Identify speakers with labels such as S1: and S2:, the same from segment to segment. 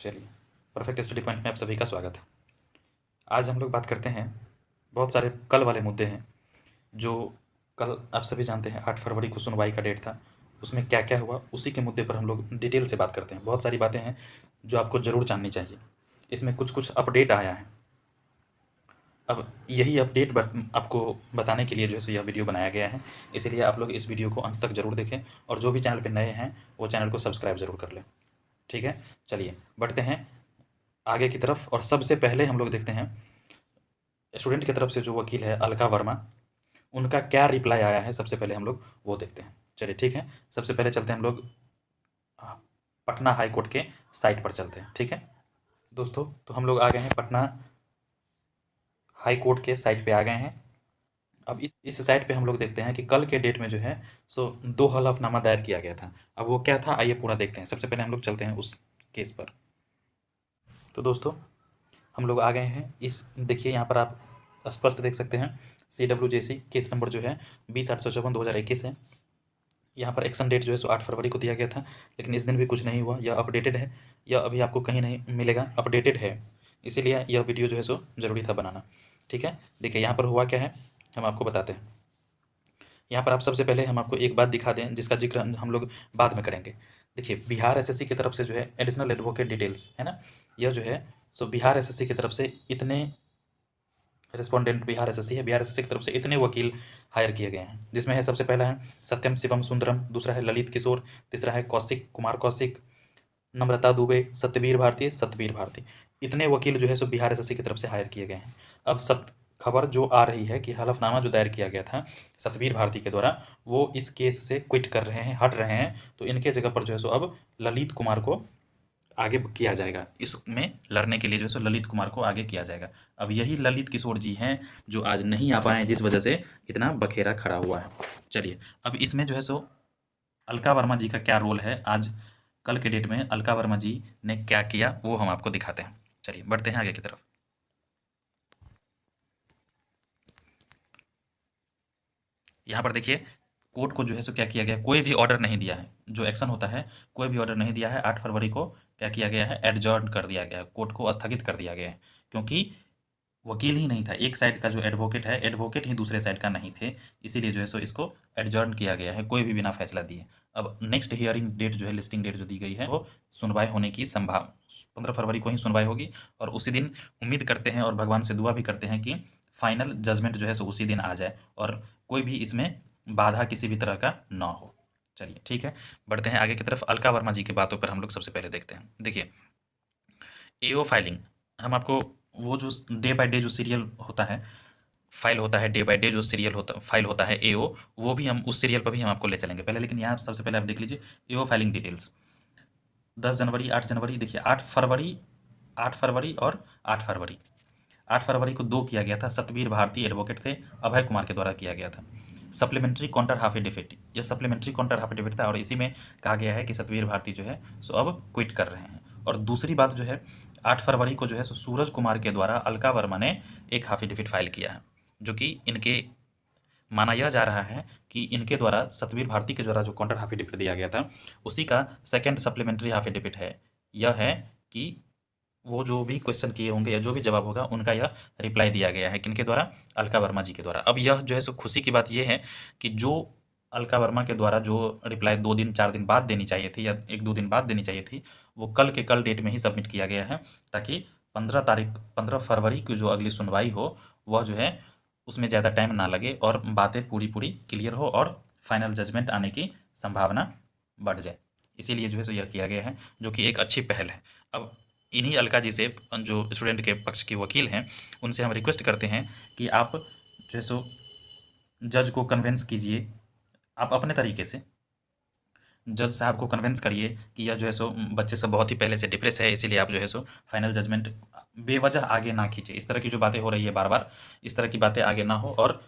S1: चलिए, perfect study point में आप सभी का स्वागत है। आज हम लोग बात करते हैं, बहुत सारे कल वाले मुद्दे हैं, जो कल आप सभी जानते हैं 8 फरवरी को सुनवाई का डेट था। उसमें क्या-क्या हुआ, उसी के मुद्दे पर हम लोग डिटेल से बात करते हैं। बहुत सारी बातें हैं, जो आपको ज़रूर जाननी चाहिए। इसमें कुछ-कुछ अपडेट आया है। अब यही अपडेट आपको बताने के लिए जो है सो यह वीडियो बनाया गया है। इसीलिए आप लोग इस वीडियो को अंत तक ज़रूर देखें और जो भी चैनल पे नए हैं, वो चैनल को सब्सक्राइब ज़रूर कर लें। ठीक है? चलिए, बढ़ते हैं आगे की तरफ और सबसे पहले हम लोग देखते हैं स्टूडेंट की तरफ से जो वकील है अलका वर्मा, उनका क्या रिप्लाई आया है। सबसे पहले हम लोग वो देखते हैं। चलिए ठीक है, सबसे पहले चलते हैं हम लोग अ, पटना हाई कोर्ट के साइट पर चलते हैं। ठीक है दोस्तों, तो हम लोग आ गए हैं पटना हाई कोर्ट के साइट पे आ गए हैं। अब इस साइट पे हम लोग देखते हैं कि कल के डेट में जो है सो 2 हलफनामा दायर किया गया था। अब वो क्या था, आइए पूरा देखते हैं। सबसे पहले हम लोग चलते हैं उस केस पर। तो दोस्तों, हम लोग आ गए हैं इस देखिए यहाँ पर आप स्पष्ट देख सकते हैं CWJC केस नंबर जो है 20/854/2021 है। यहाँ पर एक्शन डेट जो है सो 8 फरवरी को दिया गया था, लेकिन इस दिन भी कुछ नहीं हुआ। यह अपडेटेड है, यह अभी आपको कहीं नहीं मिलेगा, अपडेटेड है। इसीलिए यह वीडियो जो है सो ज़रूरी था बनाना। ठीक है, देखिए यहाँ पर हुआ क्या है, हम आपको बताते हैं। यहाँ पर आप सबसे पहले हम आपको एक बात दिखा दें, जिसका जिक्र हम लोग बाद में करेंगे। देखिए, बिहार एसएससी की तरफ से जो है एडिशनल एडवोकेट डिटेल्स है ना, यह जो है सो बिहार एसएससी की तरफ से इतने रिस्पोंडेंट बिहार एसएससी है, बिहार एसएससी की तरफ से इतने वकील हायर किए गए हैं, जिसमें है सबसे पहला है सत्यम शिवम सुंदरम, दूसरा है ललित किशोर, तीसरा है कौशिक कुमार कौशिक, नम्रता दुबे, सत्यवीर भारती। इतने वकील जो है सो बिहार एसएससी की तरफ से हायर किए गए हैं। अब सब खबर जो आ रही है कि हलफनामा जो दायर किया गया था सतबीर भारती के द्वारा, वो इस केस से क्विट कर रहे हैं, हट रहे हैं। तो इनके जगह पर जो है सो अब ललित कुमार को आगे किया जाएगा। इसमें लड़ने के लिए जो है सो ललित कुमार को आगे किया जाएगा। अब यही ललित किशोर जी हैं जो आज नहीं आ पाए, जिस वजह से इतना बखेरा खड़ा हुआ है। चलिए, अब इसमें जो है सो अलका वर्मा जी का क्या रोल है, आज कल के डेट में अलका वर्मा जी ने क्या किया, वो हम आपको दिखाते हैं। चलिए, बढ़ते हैं आगे की तरफ। यहाँ पर देखिए, कोर्ट को जो है सो क्या किया गया, कोई भी ऑर्डर नहीं दिया है। जो एक्शन होता है, कोई भी ऑर्डर नहीं दिया है। 8 फरवरी को क्या किया गया है, एडजॉर्न कर दिया गया है, कोर्ट को स्थगित कर दिया गया है, क्योंकि वकील ही नहीं था। एक साइड का जो एडवोकेट है, एडवोकेट ही दूसरे साइड का नहीं थे। इसीलिए जो है सो इसको एडजॉर्न किया गया है, कोई भी बिना फैसला दिए। अब नेक्स्ट हियरिंग डेट जो है, लिस्टिंग डेट जो दी गई है, वो सुनवाई होने की संभाव 15 फरवरी को ही सुनवाई होगी। और उसी दिन उम्मीद करते हैं और भगवान से दुआ भी करते हैं कि फाइनल जजमेंट जो है सो उसी दिन आ जाए और कोई भी इसमें बाधा किसी भी तरह का ना हो। चलिए ठीक है, बढ़ते हैं आगे की तरफ। अलका वर्मा जी की बातों पर हम लोग सबसे पहले देखते हैं। देखिए, एओ फाइलिंग, हम आपको वो जो डे बाय डे जो सीरियल होता है, फाइल होता है, डे बाय डे जो सीरियल होता फाइल होता है एओ, वो भी हम उस सीरियल पर भी हम आपको ले चलेंगे पहले। लेकिन यहाँ सबसे पहले आप देख लीजिए एओ फाइलिंग डिटेल्स। 10 जनवरी, 8 जनवरी, देखिए 8 फरवरी, 8 फरवरी और 8 फरवरी। 8 फरवरी को दो किया गया था, सतवीर भारती एडवोकेट थे, अभय कुमार के द्वारा किया गया था। सप्लीमेंट्री काउंटर हाफ एडिफिट, यह सप्लीमेंट्री काउंटर हाफ एडिफिट था और इसी में कहा गया है कि सतवीर भारती जो है सो अब क्विट कर रहे हैं। और दूसरी बात जो है, 8 फरवरी को जो है सो सूरज कुमार के द्वारा अलका वर्मा ने एक हाफ एडिफिट फाइल किया है, जो कि इनके माना यह जा रहा है कि इनके द्वारा सतवीर भारती के द्वारा जो काउंटर हाफ एडिफिट दिया गया था, उसी का सेकंड सप्लीमेंट्री हाफ एडिफिट है। यह है कि वो जो भी क्वेश्चन किए होंगे या जो भी जवाब होगा, उनका यह रिप्लाई दिया गया है, किनके द्वारा, अलका वर्मा जी के द्वारा। अब यह जो है सो खुशी की बात यह है कि जो अलका वर्मा के द्वारा जो रिप्लाई 2 दिन 4 दिन बाद देनी चाहिए थी या 1-2 दिन बाद देनी चाहिए थी, वो कल के कल डेट में ही सबमिट किया गया है, ताकि 15 फरवरी की जो अगली सुनवाई हो, वह जो है उसमें ज़्यादा टाइम ना लगे और बातें पूरी पूरी क्लियर हो और फाइनल जजमेंट आने की संभावना बढ़ जाए। इसीलिए जो है सो यह किया गया है, जो कि एक अच्छी पहल है। अब इन्हीं अलका जी से, जो स्टूडेंट के पक्ष की वकील हैं, उनसे हम रिक्वेस्ट करते हैं कि आप जो है सो जज को कन्विंस कीजिए, आप अपने तरीके से जज साहब को कन्विंस करिए कि यह जो है सो बच्चे सब बहुत ही पहले से डिप्रेस है, इसीलिए आप जो है सो फाइनल जजमेंट बेवजह आगे ना खींचे। इस तरह की जो बातें हो रही है बार बार, इस तरह की बातें आगे ना हो और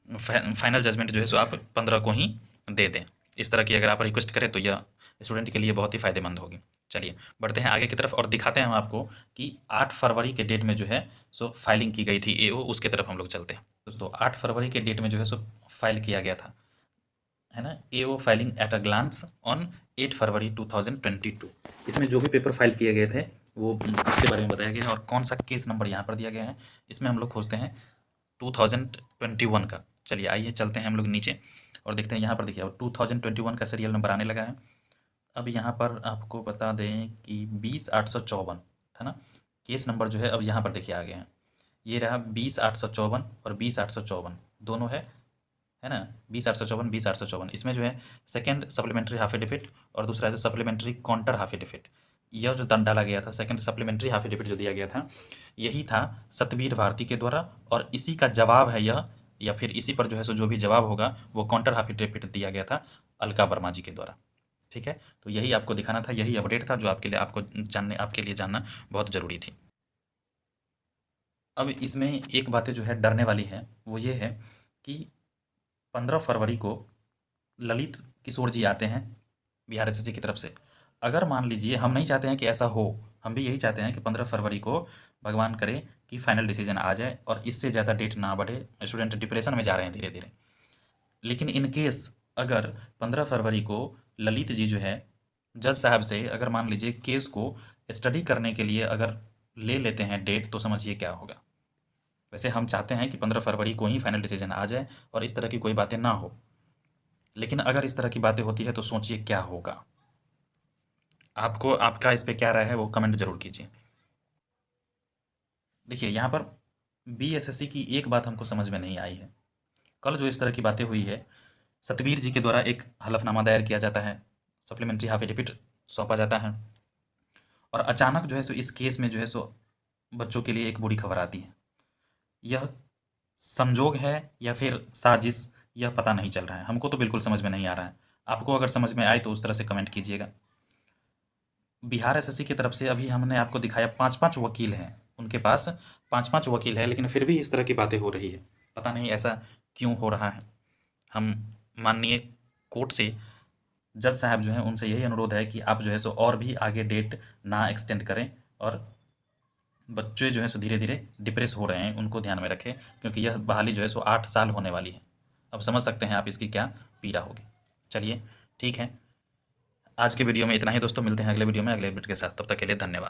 S1: फाइनल जजमेंट जो है सो आप 15 को ही दे दें। इस तरह की अगर आप रिक्वेस्ट करें तो यह स्टूडेंट के लिए बहुत ही फ़ायदेमंद होगी। चलिए, बढ़ते हैं आगे की तरफ और दिखाते हैं हम आपको कि 8 फरवरी के डेट में जो है सो फाइलिंग की गई थी एओ, उसके तरफ हम लोग चलते हैं। दोस्तों, 8 फरवरी के डेट में जो है सो फाइल किया गया था, है ना, AO filing at a glance on 8 February 2022। इसमें जो भी पेपर फाइल किए गए थे वो उसके बारे में बताया गया है, और कौन सा केस नंबर यहाँ पर दिया गया है इसमें हम लोग खोजते हैं 2021 का। चलिए आइए चलते हैं हम लोग नीचे और देखते हैं। यहाँ पर देखिए अब 2021 का सीरियल नंबर आने लगा है। अब यहाँ पर आपको बता दें कि 20,854 था ना, केस नंबर जो है अब यहाँ पर देखिए आ गए हैं। ये रहा 20,854 और 20,854 दोनों है ना, 20,854 20,854। इसमें जो है सेकंड सप्लीमेंट्री हाफ एडिफिट और दूसरा जो सप्लीमेंट्री काउंटर हाफ एडिफिट, यह जो दंड डाला गया था सेकंड सप्लीमेंट्री हाफ एडिफिट जो दिया गया था, यही था सतबीर भारती के द्वारा, और इसी का जवाब है यह, या फिर इसी पर जो है सो जो भी जवाब होगा वो काउंटर हाफ एडिफिट दिया गया था अलका वर्मा जी के द्वारा। ठीक है, तो यही आपको दिखाना था, यही अपडेट था जो आपके लिए आपके लिए जानना बहुत ज़रूरी थी। अब इसमें एक बातें जो है डरने वाली है वो ये है कि 15 फरवरी को ललित किशोर जी आते हैं बिहार एसएससी की तरफ से। अगर मान लीजिए, हम नहीं चाहते हैं कि ऐसा हो, हम भी यही चाहते हैं कि 15 फरवरी को भगवान करे कि फाइनल डिसीजन आ जाए और इससे ज़्यादा डेट ना बढ़े, स्टूडेंट डिप्रेशन में जा रहे हैं धीरे धीरे। लेकिन इन केस अगर 15 फरवरी को ललित जी जो है जज साहब से अगर मान लीजिए केस को स्टडी करने के लिए अगर ले लेते हैं डेट, तो समझिए क्या होगा। वैसे हम चाहते हैं कि 15 फरवरी को ही फाइनल डिसीजन आ जाए और इस तरह की कोई बातें ना हो, लेकिन अगर इस तरह की बातें होती है तो सोचिए क्या होगा। आपको आपका इस पे क्या राय है वो कमेंट ज़रूर कीजिए। देखिए यहाँ पर बीएसएससी की एक बात हमको समझ में नहीं आई है। कल जो इस तरह की बातें हुई है, सतबीर जी के द्वारा एक हलफनामा दायर किया जाता है, सप्लीमेंट्री हाफ एडिपिट सौंपा जाता है, और अचानक जो है सो इस केस में जो है सो बच्चों के लिए एक बुरी खबर आती है। यह संजोग है या फिर साजिश, यह पता नहीं चल रहा है, हमको तो बिल्कुल समझ में नहीं आ रहा है। आपको अगर समझ में आए तो उस तरह से कमेंट कीजिएगा। बिहार एसएससी की तरफ से अभी हमने आपको दिखाया 5-5 वकील हैं, उनके पास 5-5 वकील हैं, लेकिन फिर भी इस तरह की बातें हो रही है, पता नहीं ऐसा क्यों हो रहा है। हम माननीय कोर्ट से जज साहब जो हैं उनसे यही अनुरोध है कि आप जो है सो और भी आगे डेट ना एक्सटेंड करें, और बच्चे जो हैं सो धीरे धीरे डिप्रेस हो रहे हैं उनको ध्यान में रखें, क्योंकि यह बहाली जो है सो 8 साल होने वाली है। अब समझ सकते हैं आप इसकी क्या पीड़ा होगी। चलिए ठीक है, आज के वीडियो में इतना ही दोस्तों, मिलते हैं अगले वीडियो में अगले अपडेट के साथ, तब तक के लिए धन्यवाद।